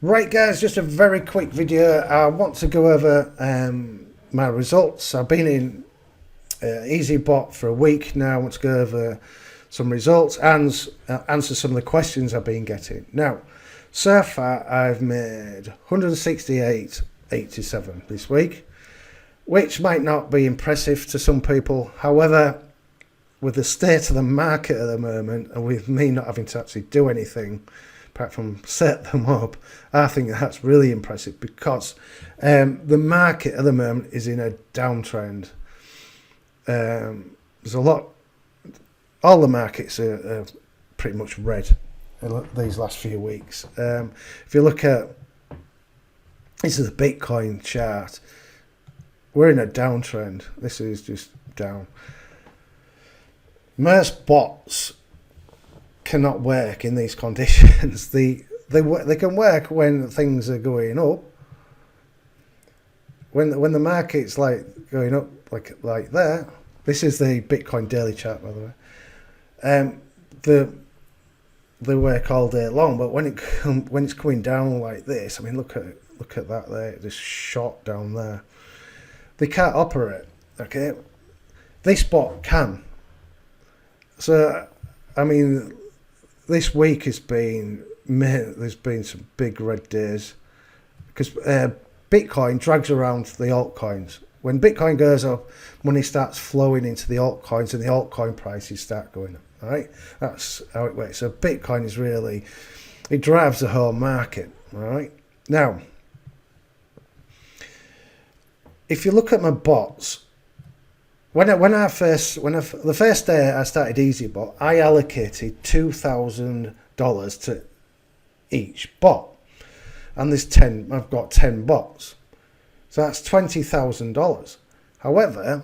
Right guys, just a very quick video. I want to go over my results. I've been in EazyBot for a week now. I want to go over some results and answer some of the questions I've been getting. Now, so far I've made 168.87 this week, which might not be impressive to some people. However, with the state of the market at the moment and with me not having to actually do anything apart from set them up, I think that's really impressive because the market at the moment is in a downtrend. There's a lot, all the markets are pretty much red these last few weeks. If you look at, this is the Bitcoin chart, we're in a downtrend. This is just down. Most bots cannot work in these conditions. They can work when things are going up. When the market's like going up like there. This is the Bitcoin daily chart, by the way. They work all day long, but when it's coming down like this, I mean, look at that there, this shot down there. They can't operate. Okay, this bot can. So, I mean, this week there's been some big red days because Bitcoin drags around the altcoins. When Bitcoin goes up, money starts flowing into the altcoins and the altcoin prices start going up. All right, that's how it works. So Bitcoin is really, it drives the whole market. All right, now if you look at my bots, the first day I started EazyBot, I allocated $2,000 to each bot, and I've got 10 bots, so that's $20,000. However,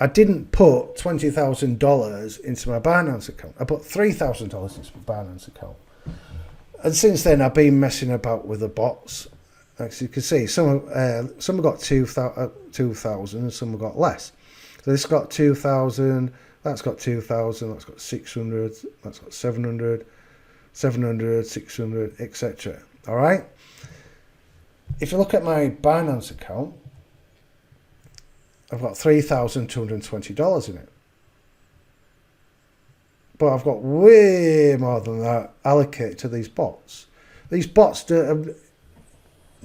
I didn't put $20,000 into my Binance account. I put $3,000 into my Binance account, and since then I've been messing about with the bots. As you can see, some have got 2,000 and some have got less. So this got 2,000, that's got 2,000, that's got 600, that's got 700, 700, 600, etc. All right. If you look at my Binance account, I've got $3,220 in it. But I've got way more than that allocated to these bots. These bots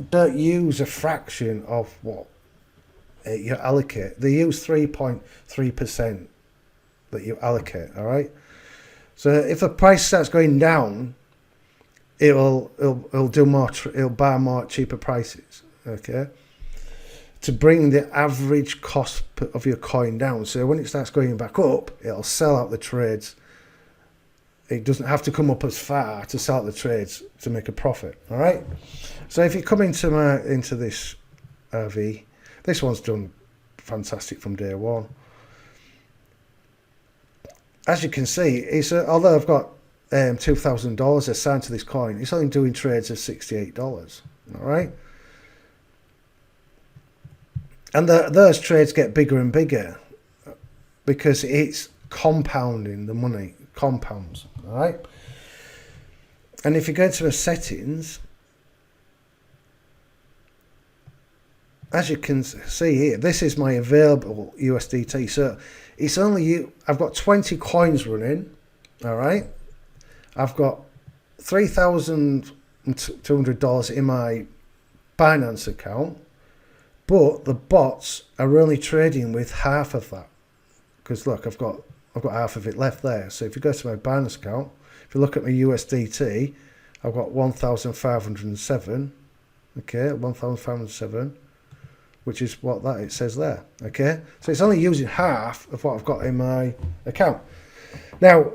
don't use a fraction of what you allocate. They use 3.3% that you allocate. All right. So if the price starts going down, it'll do more. It'll buy more cheaper prices. Okay. To bring the average cost of your coin down. So when it starts going back up, it'll sell out the trades. It doesn't have to come up as far to sell out the trades to make a profit. All right. So if you come into this RV, this one's done fantastic from day one. As you can see, although I've got $2,000 assigned to this coin, it's only doing trades of $68. All right. And those trades get bigger and bigger because it's compounding, the money compounds. All right. And if you go to the settings, as you can see here, this is my available USDT. So it's only I've got 20 coins running. All right. I've got $3,200 in my Binance account, but the bots are only trading with half of that. Because look, I've got half of it left there. So if you go to my Binance account, if you look at my USDT, I've got 1,507. Okay, 1,507. Which is what it says there. Okay, so it's only using half of what I've got in my account. Now,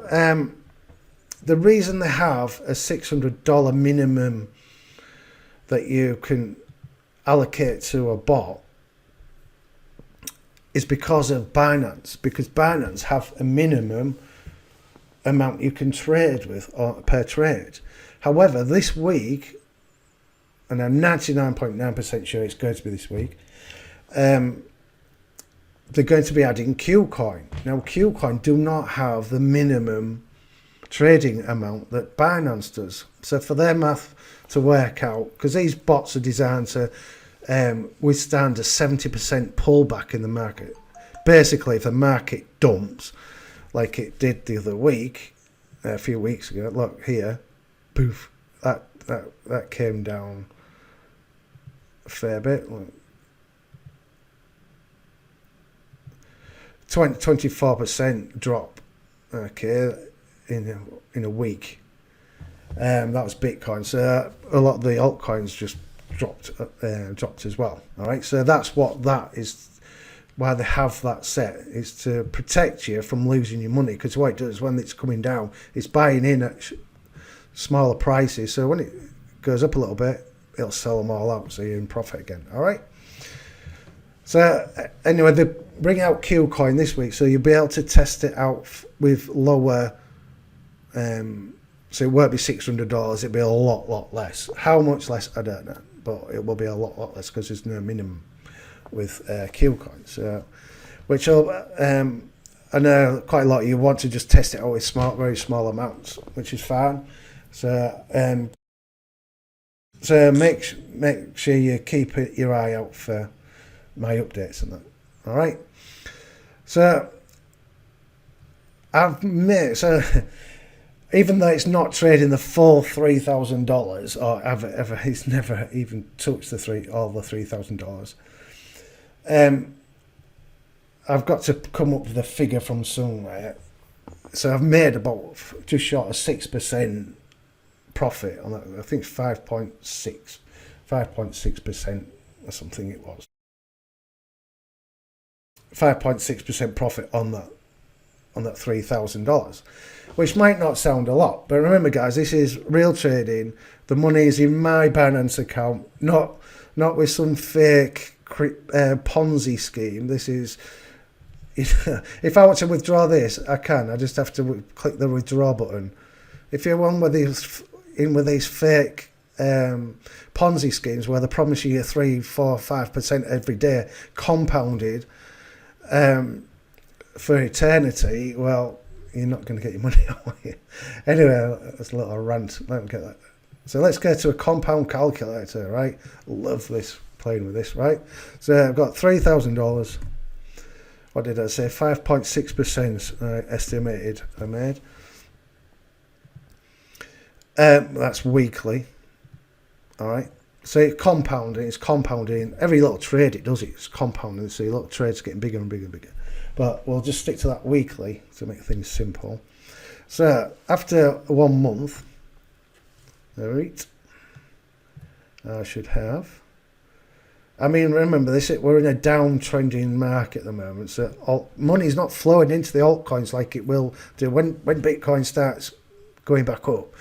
the reason they have a $600 minimum that you can allocate to a bot is because of Binance. Because Binance have a minimum amount you can trade with per trade. However, this week, and I'm 99.9% sure it's going to be this week, they're going to be adding Kucoin. Now, Kucoin do not have the minimum trading amount that Binance does. So for their math to work out, because these bots are designed to withstand a 70% pullback in the market. Basically, if the market dumps like it did the other week, a few weeks ago, look here, poof, that came down a fair bit. 24% drop, okay, in a week. That was Bitcoin. So a lot of the altcoins just dropped as well. All right, so that's what that is. Why they have that set is to protect you from losing your money, because what it does when it's coming down, it's buying in at smaller prices. So when it goes up a little bit, it'll sell them all out, so you're in profit again. All right. So anyway, they bring out Kucoin this week, so you'll be able to test it out with lower. So it won't be $600. It'll be a lot less. How much less, I don't know, but it will be a lot less because there's no minimum with Kucoin. So, which I know quite a lot of you want to just test it out with very small amounts, which is fine. So make sure you keep your eye out for my updates and that. All right. So even though it's not trading the full $3,000, or ever, it's never even touched all the $3,000. I've got to come up with a figure from somewhere. So I've made about just short of 6% profit on that. I think 5.6% or something it was. 5.6% profit on that $3,000, which might not sound a lot, but remember, guys, this is real trading. The money is in my Binance account, not with some fake Ponzi scheme. This is, if I want to withdraw this, I can. I just have to click the withdraw button. If you're one with these fake Ponzi schemes where they promise you 3, 4, 5% every day, compounded for eternity, well, you're not going to get your money out. Anyway, that's a little rant. Let me get that. So let's go to a compound calculator, right? Love this, playing with this, right? So I've got $3,000. What did I say? 5.6% estimated I made. That's weekly. All right. So it's compounding. Every little trade it does, it's compounding. So your little trade's getting bigger and bigger and bigger. But we'll just stick to that weekly to make things simple. So after 1 month, all right, I should have. I mean, remember this: we're in a downtrending market at the moment, so money's not flowing into the altcoins like it will do when Bitcoin starts going back up.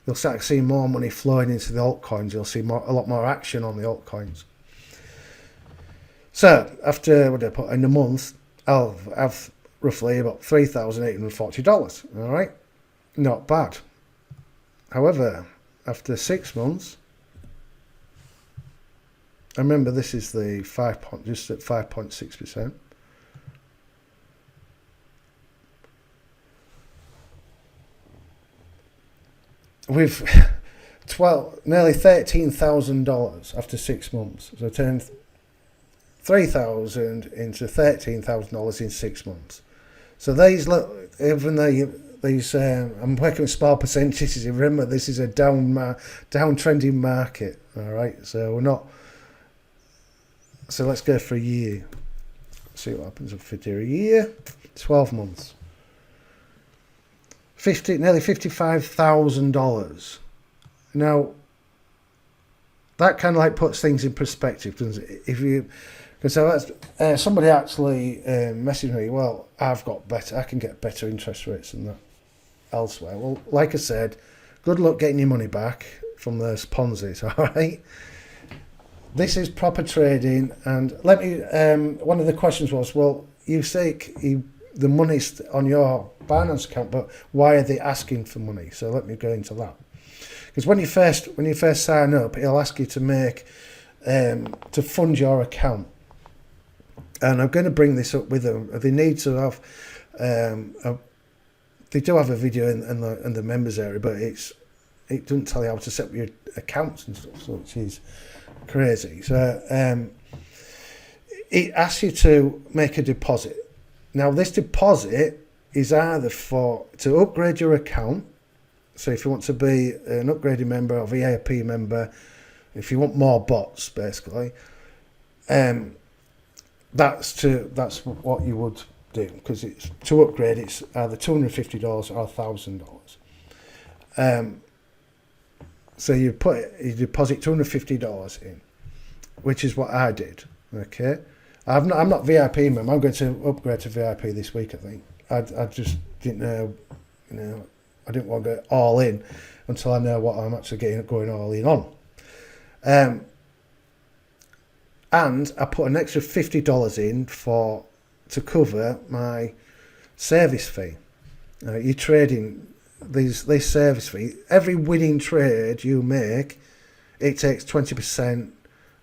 You'll start seeing more money flowing into the altcoins. You'll see a lot more action on the altcoins. So after what did I put in a month, I'll have roughly about $3,840. All right, not bad. However, after 6 months, I remember this is the just at 5.6%. With nearly $13,000 after 6 months. So I turned $3,000 into $13,000 in 6 months. So even though I'm working with small percentages. Remember, this is a downtrending market. All right, so we're not. So let's go for a year. See what happens if we do a year. 12 months. Nearly $55,000. Now, that kind of like puts things in perspective, doesn't it? Because somebody actually messaged me, well, I can get better interest rates than that elsewhere. Well, like I said, good luck getting your money back from those Ponzi's, all right? This is proper trading, and let me, one of the questions was, well, you say the money's on your Binance account, but why are they asking for money? So let me go into that. Because when you first sign up, it'll ask you to fund your account. And I'm going to bring this up with them. They need to have they do have a video in the members area, but it doesn't tell you how to set up your accounts and stuff, so which is crazy. So it asks you to make a deposit. Now this deposit is either to upgrade your account. So if you want to be an upgraded member or VIP member, if you want more bots, basically, that's what you would do, because it's to upgrade. It's either $250 or $1,000. So you deposit $250 in, which is what I did. Okay, I'm not VIP member. I'm going to upgrade to VIP this week. I think I just didn't know, I didn't want to go all in until I know what I'm actually going all in on. And I put an extra $50 in to cover my service fee. You're trading this service fee. Every winning trade you make, it takes 20%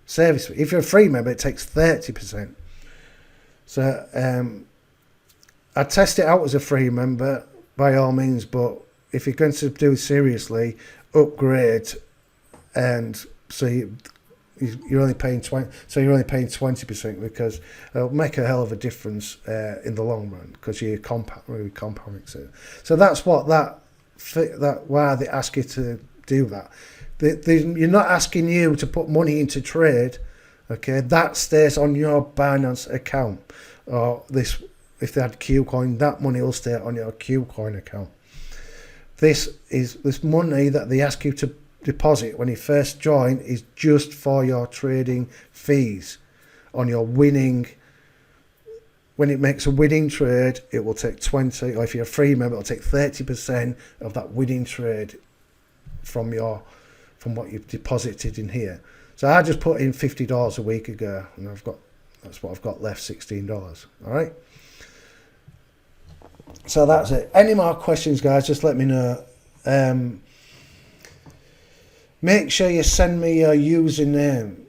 service fee. If you're a free member, it takes 30%. So I test it out as a free member by all means, but if you're going to do it seriously, upgrade, and so you're only paying 20%. So you're only paying 20%, because it'll make a hell of a difference in the long run, because you're compounding. So that's what why they ask you to do that. You're not asking you to put money into trade. Okay, that stays on your Binance account, or if they had Kucoin, that money will stay on your Kucoin account. This money that they ask you to deposit when you first join is just for your trading fees on your winning. When it makes a winning trade, it will take 20, or if you're a free member, it'll take 30% of that winning trade from what you've deposited in here. So I just put in $50 a week ago, and that's what I've got left, $16. All right. So that's it. Any more questions, guys, just let me know. Make sure you send me your username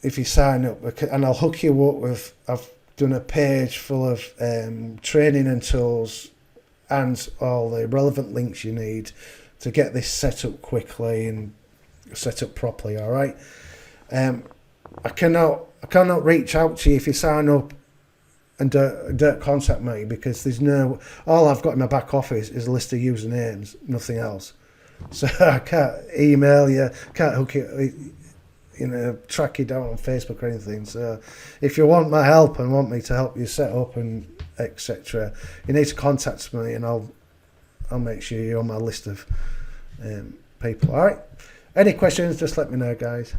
if you sign up, and I'll hook you up with, I've done a page full of training and tools and all the relevant links you need to get this set up quickly and set up properly. All right. I cannot reach out to you if you sign up and don't contact me, because all I've got in my back office is a list of usernames, nothing else. So I can't email you, can't hook you, track you down on Facebook or anything. So if you want my help and want me to help you set up and etc., you need to contact me, and I'll make sure you're on my list of people. All right. Any questions? Just let me know, guys.